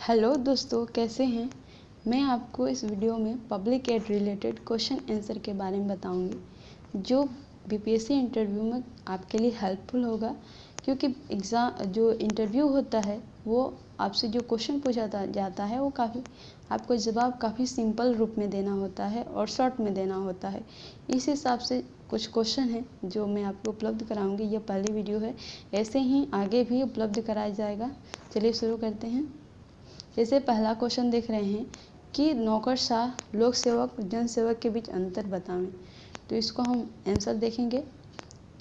Hello दोस्तों, कैसे हैं। मैं आपको इस वीडियो में public ad related question answer के बारे में बताऊंगी जो बीपीएससी इंटरव्यू में आपके लिए हेल्पफुल होगा। क्योंकि एग्ज़ाम जो इंटरव्यू होता है वो आपसे जो क्वेश्चन पूछा जाता है वो आपको जवाब काफ़ी सिंपल रूप में देना होता है और शॉर्ट में देना होता है। इस हिसाब से कुछ क्वेश्चन हैं जो मैं आपको उपलब्ध कराऊंगी। ये पहली वीडियो है, ऐसे ही आगे भी उपलब्ध कराया जाएगा। चलिए शुरू करते हैं। जैसे पहला क्वेश्चन देख रहे हैं कि नौकरशाह, लोक सेवक, जन सेवक के बीच अंतर बताएं। तो इसको हम आंसर देखेंगे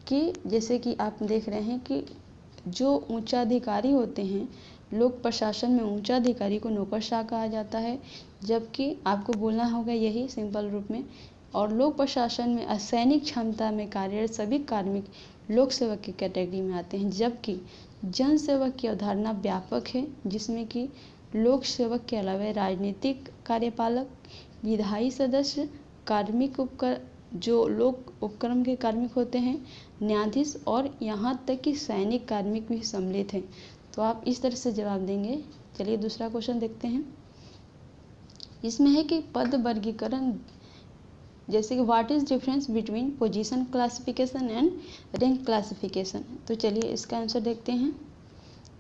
कि जैसे कि आप देख रहे हैं कि जो उच्चाधिकारी होते हैं, लोक प्रशासन में उच्चाधिकारी को नौकरशाह कहा जाता है, जबकि आपको बोलना होगा यही सिंपल रूप में। और लोक प्रशासन में असैनिक क्षमता में कार्यरत सभी कार्मिक लोक सेवक की कैटेगरी में आते हैं, जबकि जन सेवक की अवधारणा व्यापक है, जिसमें कि लोक सेवक के अलावा राजनीतिक कार्यपालक, विधायी सदस्य, कार्मिक जो लोक उपक्रम के कार्मिक होते हैं, न्यायाधीश और यहाँ तक कि सैनिक कार्मिक भी सम्मिलित हैं। तो आप इस तरह से जवाब देंगे। चलिए दूसरा क्वेश्चन देखते हैं। इसमें है कि पद वर्गीकरण, जैसे कि what is difference between position classification and rank classification. तो चलिए इसका आंसर देखते हैं।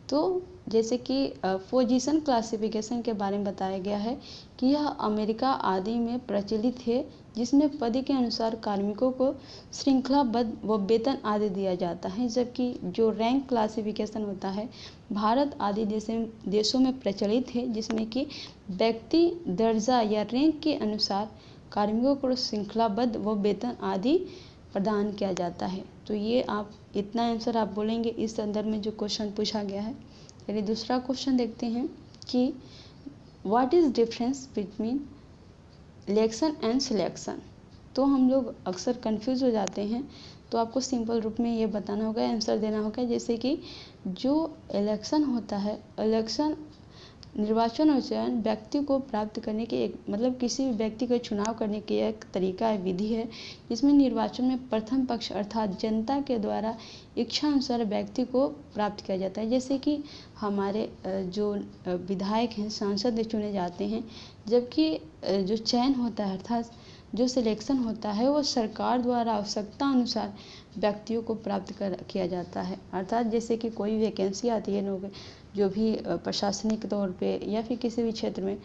तो जैसे कि पोजीशन क्लासिफिकेशन के बारे में बताया गया है कि यह अमेरिका आदि में प्रचलित है, जिसमें पद के अनुसार कार्मिकों को श्रृंखलाबद्ध व वेतन आदि दिया जाता है, जबकि जो रैंक क्लासिफिकेशन होता है भारत आदि देशों में प्रचलित है, जिसमें कि व्यक्ति दर्जा या रैंक के अनुसार कार्मिकों को श्रृंखलाबद्ध व वेतन आदि प्रदान किया जाता है। तो ये आप इतना आंसर आप बोलेंगे इस संदर्भ में जो क्वेश्चन पूछा गया है। चलिए दूसरा क्वेश्चन देखते हैं कि what is difference between election and selection. तो हम लोग अक्सर कंफ्यूज हो जाते हैं, तो आपको सिंपल रूप में ये बताना होगा, आंसर देना होगा। जैसे कि जो इलेक्शन होता है, इलेक्शन निर्वाचन और चयन व्यक्ति को प्राप्त करने की एक किसी भी व्यक्ति का चुनाव करने की एक तरीका है, विधि है, जिसमें निर्वाचन में प्रथम पक्ष अर्थात जनता के द्वारा इच्छा अनुसार व्यक्ति को प्राप्त किया जाता है। जैसे कि हमारे जो विधायक हैं, सांसद चुने जाते हैं, जबकि जो चयन होता है अर्थात जो सिलेक्शन होता है वो सरकार द्वारा आवश्यकता अनुसार व्यक्तियों को प्राप्त किया जाता है। अर्थात जैसे कि कोई वैकेंसी आती है जो भी प्रशासनिक तौर पे या फिर किसी भी क्षेत्र में,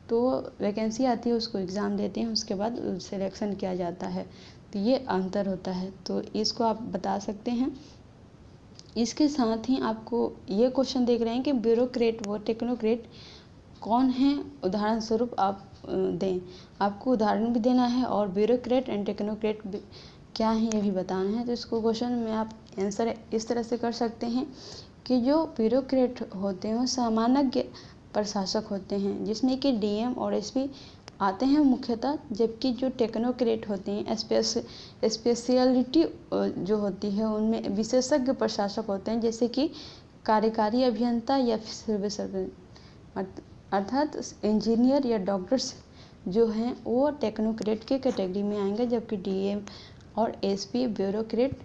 तो वैकेंसी आती है, उसको एग्ज़ाम देते हैं, उसके बाद सिलेक्शन किया जाता है। तो ये अंतर होता है, तो इसको आप बता सकते हैं। इसके साथ ही आपको ये क्वेश्चन देख रहे हैं कि ब्यूरोक्रेट व टेक्नोक्रेट कौन हैं, उदाहरण स्वरूप आप दें। आपको उदाहरण भी देना है और ब्यूरोक्रेट एंड टेक्नोक्रेट क्या है ये भी बताना है। तो इसको क्वेश्चन में आप आंसर इस तरह से कर सकते हैं कि जो ब्यूरोक्रेट होते हैं वो सामान्य प्रशासक होते हैं, जिसमें कि डीएम और एसपी आते हैं मुख्यतः, जबकि जो टेक्नोक्रेट होते हैं स्पेशलिटी जो होती है उनमें विशेषज्ञ प्रशासक होते हैं, जैसे कि कार्यकारी अभियंता या सिविल सर्जन, अर्थात इंजीनियर या डॉक्टर्स जो हैं वो टेक्नोक्रेट के कैटेगरी में आएंगे, जबकि डीएम और एसपी ब्यूरोक्रेट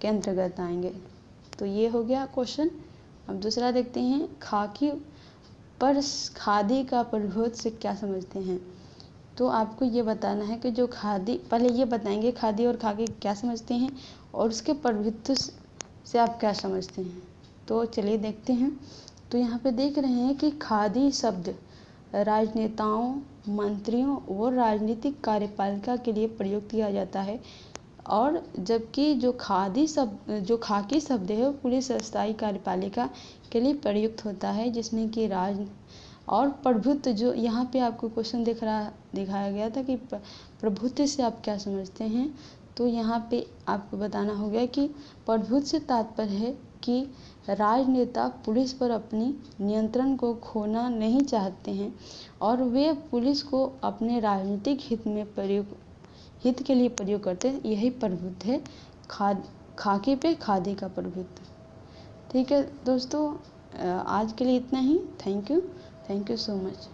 के अंतर्गत आएंगे। तो ये हो गया क्वेश्चन। अब दूसरा देखते हैं, खाकी पर खादी का प्रभुत्व से क्या समझते हैं। तो आपको ये बताना है कि जो खादी, पहले ये बताएंगे खादी और खाकी क्या समझते हैं और उसके प्रभुत्व से आप क्या समझते हैं। तो चलिए देखते हैं। तो यहाँ पे देख रहे हैं कि खादी शब्द राजनेताओं, मंत्रियों और राजनीतिक कार्यपालिका के लिए प्रयोग किया जाता है, और जबकि जो खाकी शब्द है वो पुलिस स्थायी कार्यपालिका के लिए प्रयुक्त होता है, जिसमें कि राज और प्रभुत्व, जो यहाँ पे आपको क्वेश्चन दिखाया गया था कि प्रभुत्व से आप क्या समझते हैं। तो यहाँ पे आपको बताना होगा कि प्रभुत्व से तात्पर्य है कि राजनेता पुलिस पर अपनी नियंत्रण को खोना नहीं चाहते हैं और वे पुलिस को अपने राजनीतिक हित के लिए प्रयोग करते हैं। यही प्रभुत्व है, खाकी पे खादी का प्रभुत्व। ठीक है दोस्तों, आज के लिए इतना ही। Thank you so much.